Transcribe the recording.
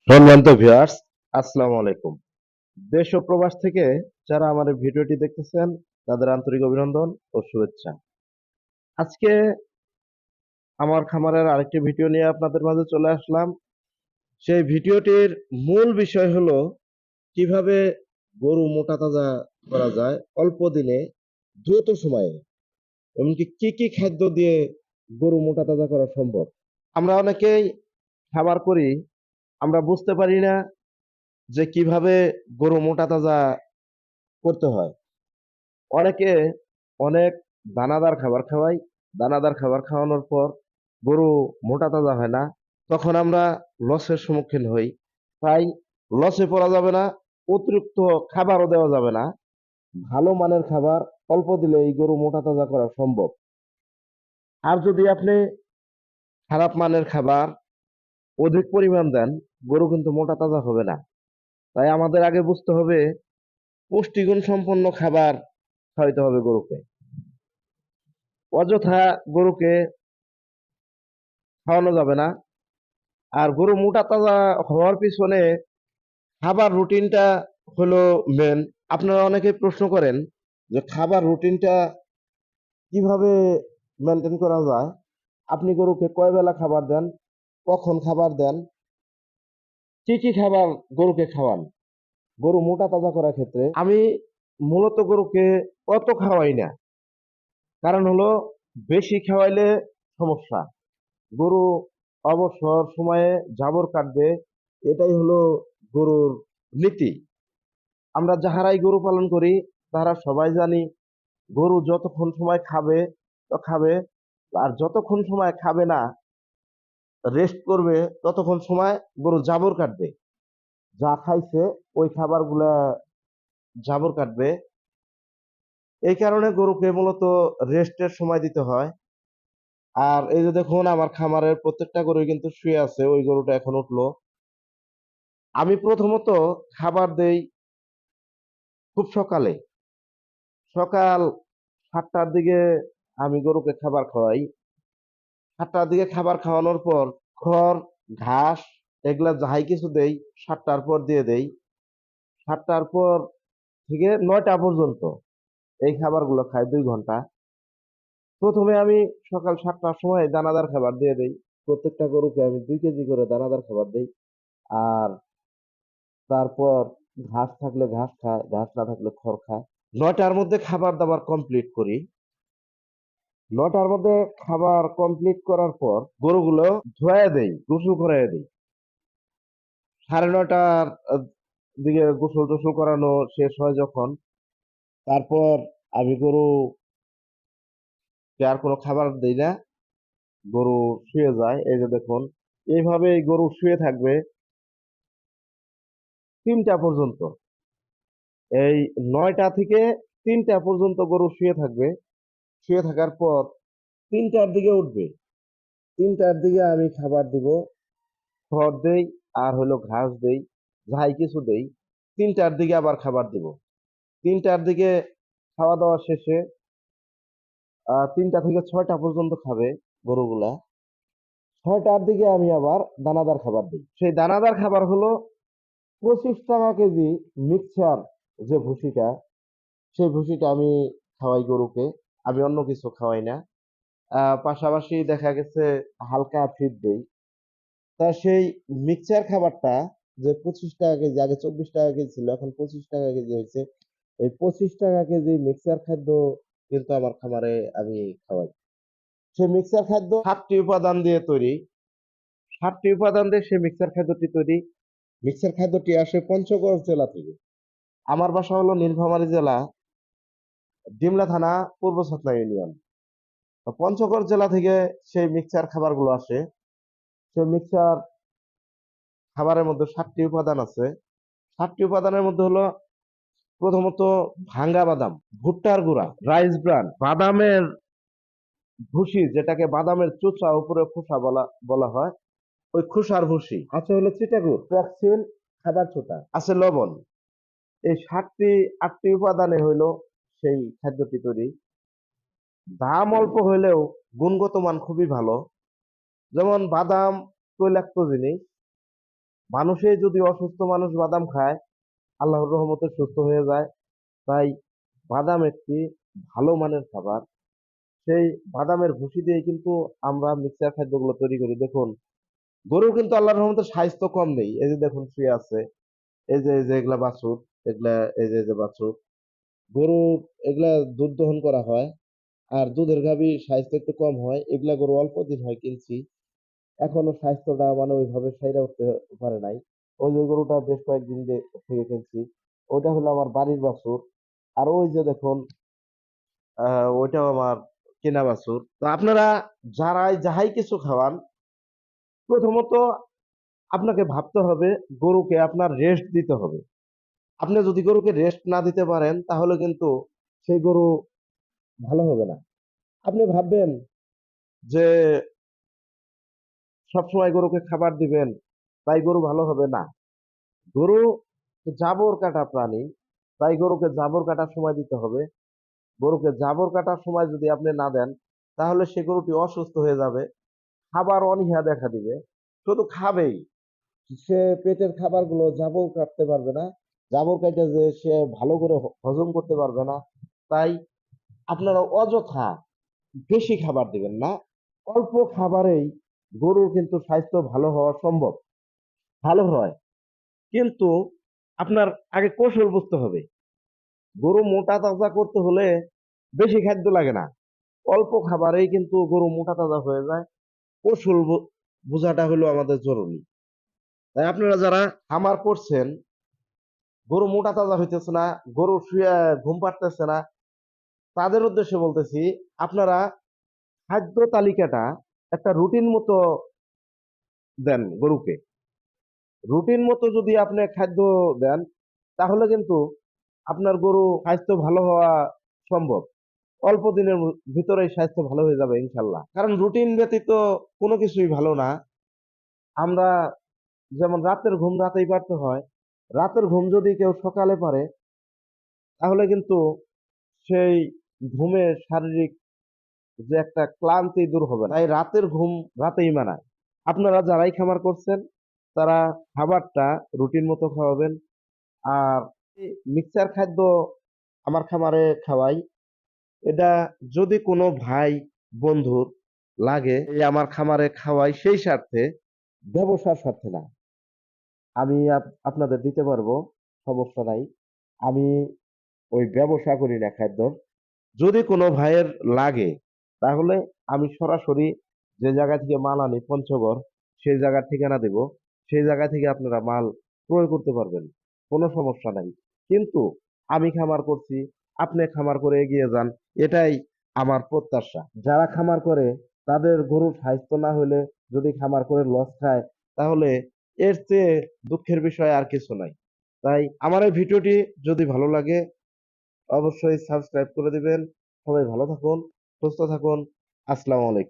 সম্মানিত ভিউয়ার্স, আসসালামু আলাইকুম। দেশ ও প্রবাস থেকে যারা আমার এই ভিডিওটি দেখতেছেন তাদের আন্তরিক অভিনন্দন ও শুভেচ্ছা। আজকে আমার খামারের আরেকটি ভিডিও নিয়ে আপনাদের মাঝে চলে আসলাম। সেই ভিডিওটির মূল বিষয় হলো কিভাবে গরু মোটা তাজা করা যায় অল্প দিনে, দ্রুত সময়ে, এমনকি কি কি খাদ্য দিয়ে গরু মোটা তাজা করা সম্ভব। আমরা অনেকেই খাবার করি, আমরা বুঝতে পারি না যে কিভাবে গরু মোটা তাজা করতে হয়। অনেকে অনেক দানাদার খাবার খাওয়াই, দানাদার খাবার খাওয়ানোর পর গরু মোটা তাজা হয় না, তখন আমরা লসের সম্মুখীন হই। তাই লসে পড়া যাবে না, অতিরিক্ত খাবারও দেওয়া যাবে না। ভালো মানের খাবার অল্প দিলে এই গরু মোটা তাজা করা সম্ভব। আর যদি আপনি খারাপ মানের খাবার অধিক পরিমাণ দেন, গরু কিন্তু মোটা তাজা হবে না। তাই আমাদের আগে বুঝতে হবে পুষ্টিগুণ সম্পন্ন খাবার খাওয়াইতে হবে গরুকে। অযথা গরুকে খাওয়ানো যাবে না। আর গরু মোটা তাজা হওয়ার পিছনে খাবার রুটিনটা হলো মেন। আপনারা অনেকে প্রশ্ন করেন যে খাবার রুটিনটা কিভাবে মেনটেন করা যায়। আপনি গরুকে কয় বেলা খাবার দেন, কখন খাবার দেন, কি কি খাবার গরুকে খাওয়ান গরু মোটা তাজা করার ক্ষেত্রে। আমি মূলত গরুকে অত খাওয়াই না, কারণ হলো বেশি খাওয়াইলে সমস্যা। গরু অবসর সময়ে জাবর কাটবে, এটাই হলো গরুর নীতি। আমরা যাহারাই গরু পালন করি তারা সবাই জানি গরু যতক্ষণ সময় খাবে তো খাবে, আর যতক্ষণ সময় খাবে না, রেস্ট করবে, ততক্ষণ সময় গরু জাবর কাটবে। যা খাইছে ওই খাবারগুলা জাবর কাটবে। এই কারণে গরুকে মূলত রেস্টের সময় দিতে হয়। আর এই যে দেখুন আমার খামারের প্রত্যেকটা গরু কিন্তু শুয়ে আছে, ওই গরুটা এখন উঠলো। আমি প্রথমত খাবার দেই খুব সকালে, সকাল 7টার দিকে আমি গরুকে খাবার খাওয়াই। 7টার দিকে খাবার খাওয়ানোর পর খড়, ঘাস এগুলা যাই কিছু দেই 7টার পর দিয়ে দেই। 7টার পর থেকে 9টা পর্যন্ত এই খাবারগুলো খাই 2 ঘন্টা। প্রথমে আমি সকাল 7টার সময় দানাদার খাবার দিয়ে দেই। প্রত্যেকটা গরুকে আমি 2 কেজি করে দানাদার খাবার দেই। আর তারপর ঘাস থাকলে ঘাস খায়, ঘাস না থাকলে খড় খায়। 9টার মধ্যে খাবার দাবার কমপ্লিট করি। 9টার মধ্যে খাবার কমপ্লিট করার পর গরুগুলো ধোয়া দেই, গোসল করাইয়া দেই। 9:30টার দিকে গোসল টোসল করানো শেষ হয় যখন, তারপর আমি গরুকে আর কোনো খাবার দেই না, গরু শুয়ে যায়। এই যে দেখুন, এইভাবে এই গরু শুয়ে থাকবে 3টা পর্যন্ত। এই 9টা থেকে 3টা পর্যন্ত গরু শুয়ে থাকবে। শুয়ে থাকার পর 3টার দিকে উঠবে। 3টার দিকে আমি খাবার দিব, খড় দেই আর হলো ঘাস দেই, যাই কিছু দেই। 3টার দিকে আবার খাবার দিব। 3টার দিকে খাওয়া দাওয়া শেষে 3টা থেকে 6টা পর্যন্ত খাবে গরুগুলা। 6টার দিকে আমি আবার দানাদার খাবার দিই। সেই দানাদার খাবার হলো 25 টাকা কেজি মিক্সচার, যে ভুসিটা, সেই ভুসিটা আমি খাওয়াই গরুকে। আমি অন্য কিছু খাওয়াই না। পাশাপাশি দেখা গেছে হালকা ফিড দেই। তা সেই মিক্সচার খাবারটা, যে 25 টাকা কেজি, আগে 24 টাকা কেজি ছিল, এখন 25 টাকা কেজি হয়েছে। এই 25 টাকা কেজি মিক্সচার খাদ্য কিন্তু আমার খামারে আমি খাওয়াই। সেই মিক্সচার খাদ্য 7টি উপাদান দিয়ে তৈরি। 7টি উপাদান দিয়ে সেই মিক্সচার খাদ্যটি তৈরি। মিক্সচার খাদ্যটি আসে পঞ্চগড় জেলা থেকে। আমার বাসা হলো নীলফামারী জেলা, ডিমলা থানা, পূর্ব ছাতনা ইউনিয়ন। তো পঞ্চগড় জেলা থেকে সেই মিক্সচার খাবারগুলো আসে। সেই মিক্সচার খাবারের মধ্যে 7টি উপাদান আছে। 7টি উপাদানের মধ্যে হলো প্রথমত ভাঙ্গা বাদাম, ভুট্টার গুঁড়া, রাইস ব্রান, বাদামের ভুসি, যেটাকে বাদামের চোচা উপরে খোসা বলা বলা হয়, ওই খোসার ভুসি আছে, হলো চিটাগুড়, টক্সিন, খাবার ছোটা, আছে লবণ। এই 7টি 8টি উপাদানে হইলো সেই খাদ্যটি তৈরি। দাম অল্প হইলেও গুণগত মান খুবই ভালো। যেমন বাদাম তৈলাক্ত জিনিস, মানুষে যদি অসুস্থ মানুষ বাদাম খায়, আল্লাহর রহমতে সুস্থ হয়ে যায়। তাই বাদাম একটি ভালো মানের খাবার। সেই বাদামের ভুসি দিয়ে কিন্তু আমরা মিক্সচার খাদ্যগুলো তৈরি করি। দেখুন, গরুর কিন্তু আল্লাহর রহমতে স্বাস্থ্য কম নেই। এই যে দেখুন শুয়ে আছে, এই যে এগুলা বাছুর, এগুলা এই যে বাছুর গরু, এগুলা দুধ দহন করা হয়। আর দুধের গাভী স্বাস্থ্য একটু কম হয়, এগুলা গরু অল্প দিন হয় কিনছি, এখনো স্বাস্থ্যটা মানে ওইভাবে সেরে উঠতে পারে নাই। ওই যে গরুটা বেশ কয়েকদিন থেকে কিনছি, ওইটা হলো আমার বাড়ির বাছুর। আর ওই যে দেখুন, ওইটাও আমার কেনা বাছুর। তো আপনারা যারাই যাহাই কিছু খাওয়ান, প্রথমত আপনাকে ভাবতে হবে গরুকে আপনার রেস্ট দিতে হবে। আপনি যদি গরুকে রেস্ট না দিতে পারেন, তাহলে কিন্তু সেই গরু ভালো হবে না। আপনি ভাববেন যে সবসময় গরুকে খাবার দিবেন, তাই গরু ভালো হবে না। গরু জাবর কাটা প্রাণী, তাই গরুকে জাবর কাটার সময় দিতে হবে। গরুকে জাবর কাটার সময় যদি আপনি না দেন, তাহলে সে গরুটি অসুস্থ হয়ে যাবে, খাবার অনীহা দেখা দিবে, শুধু খাবেই। সে পেটের খাবারগুলো জাবর কাটতে পারবে না, জাবর কাটে যে সে ভালো করে হজম করতে পারবে না। তাই আপনারা অযথা বেশি খাবার দিবেন না। অল্প খাবারেই গরুর কিন্তু স্বাস্থ্য ভালো হওয়া সম্ভব, ভালো হয়। কিন্তু আপনার আগে কৌশল বুঝতে হবে। গরু মোটা তাজা করতে হলে বেশি খাদ্য লাগে না, অল্প খাবারেই কিন্তু গরু মোটা তাজা হয়ে যায়। কৌশল বোঝাটা হলো আমাদের জরুরি। তাই আপনারা যারা খামার করছেন, গরু মোটা তাজা হইতেছে না, গরু শুয়ে ঘুম পাড়তেছে না, তাদের উদ্দেশ্যে বলতেছি, আপনারা খাদ্য তালিকাটা একটা রুটিন মতো দেন গরুকে। রুটিন মতো যদি আপনি খাদ্য দেন, তাহলে কিন্তু আপনার গরু স্বাস্থ্য ভালো হওয়া সম্ভব। অল্প দিনের ভিতরেই স্বাস্থ্য ভালো হয়ে যাবে ইনশাল্লাহ। কারণ রুটিন ব্যতীত কোনো কিছুই ভালো না। আমরা যেমন রাতের ঘুম রাতেই পারতে হয়, রাতের ঘুম যদি কেউ সকালে পারে, তাহলে কিন্তু সেই ঘুমের শারীরিক যে একটা ক্লান্তি দূর হবে না। তাই রাতের ঘুম রাতেই মানায়। আপনারা যারাই খামার করছেন, তারা খাবারটা রুটিন মতো খাওয়াবেন। আর মিক্সার খাদ্য আমার খামারে খাওয়াই, এটা যদি কোনো ভাই বন্ধুর লাগে, এই আমার খামারে খাওয়াই সেই স্বার্থে, ব্যবসার স্বার্থে না। আমি আপনাদের দিতে পারবো, সমস্যা নাই। আমি ওই ব্যবসা করি না খাদ্য। যদি কোনো ভাইয়ের লাগে, তাহলে আমি সরাসরি যে জায়গা থেকে মাল আনি পঞ্চগড়, সেই জায়গার ঠিকানা দেব। সেই জায়গা থেকে আপনারা মাল ক্রয় করতে পারবেন, কোনো সমস্যা নাই। কিন্তু আমি খামার করছি, আপনি খামার করে এগিয়ে যান, এটাই আমার প্রত্যাশা। যারা খামার করে তাদের গরুর স্বাস্থ্য না হলে, যদি খামার করে লস খায়, তাহলে এর চেয়ে দুঃখের বিষয় আর কিছু নাই। তাই আমার এই ভিডিওটি যদি ভালো লাগে, অবশ্যই সাবস্ক্রাইব করে দিবেন। সবাই ভালো থাকুন, সুস্থ থাকুন। আসসালামু আলাইকুম।